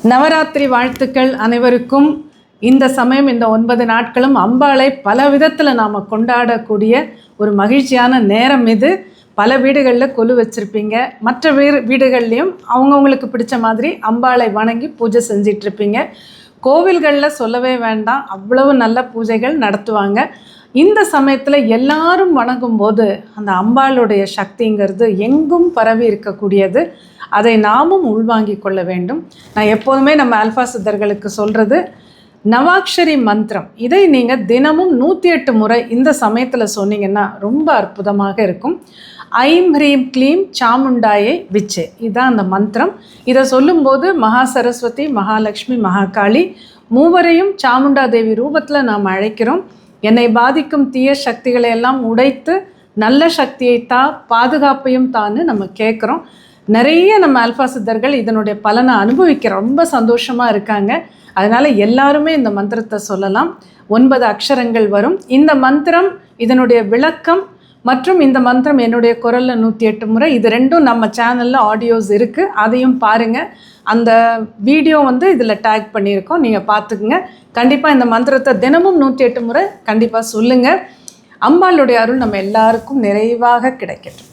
நவராத்திரி வாழ்த்துக்கள் அனைவருக்கும். இந்த சமயம் இந்த 9 நாட்களும் அம்பாளை பல விதத்தில் நாம் கொண்டாடக்கூடிய ஒரு மகிழ்ச்சியான நேரம் இது. பல வீடுகளில் கொலு வச்சுருப்பீங்க, மற்ற வீடுகள்லேயும் அவங்கவுங்களுக்கு பிடிச்ச மாதிரி அம்பாளை வணங்கி பூஜை செஞ்சிட்ருப்பீங்க. கோவில்களில் சொல்லவே வேண்டாம், அவ்வளவு நல்ல பூஜைகள் நடத்துவாங்க. இந்த சமயத்தில் எல்லாரும் வணங்கும்போது அந்த அம்பாளுடைய சக்திங்கிறது எங்கும் பரவி இருக்கக்கூடியது. அதை நாமும் உள்வாங்கிக் கொள்ள வேண்டும். நான் எப்போதுமே நம்ம ஆல்ஃபா சித்தர்களுக்கு சொல்கிறது, நவாக்ஷரி மந்திரம் இதை நீங்கள் தினமும் 108 முறை இந்த சமயத்தில் சொன்னீங்கன்னா ரொம்ப அற்புதமாக இருக்கும். ஐம் ஹ்ரீம் க்ளீம் சாமுண்டாயை விச்சே, இதுதான் அந்த மந்திரம். இதை சொல்லும்போது மகா சரஸ்வதி, மகாலட்சுமி, மகாகாளி மூவரையும் சாமுண்டா தேவி ரூபத்தில் நாம் அழைக்கிறோம். என்னை பாதிக்கும் தீய சக்திகளை எல்லாம் உடைத்து நல்ல சக்தியை பாதுகாப்பையும் தான்னு நம்ம கேட்குறோம். நிறைய நம்ம ஆல்ஃபா சித்தர்கள் இதனுடைய பலனை அனுபவிக்கிற ரொம்ப சந்தோஷமாக இருக்காங்க. அதனால் எல்லாருமே இந்த மந்திரத்தை சொல்லலாம். 9 அக்ஷரங்கள் வரும். இந்த மந்திரம், இதனுடைய விளக்கம் மற்றும் இந்த மந்திரம் என்னுடைய குரலில் 108 முறை, இது ரெண்டும் நம்ம சேனலில் ஆடியோஸ் இருக்குது, அதையும் பாருங்கள். அந்த வீடியோ இதில் டேக் பண்ணியிருக்கோம், நீங்கள் பார்த்துக்குங்க. கண்டிப்பாக இந்த மந்திரத்தை தினமும் 108 முறை கண்டிப்பாக சொல்லுங்கள். அம்பாளுடைய அருள் நம்ம எல்லாருக்கும் நிறைவாக கிடைக்கட்டும்.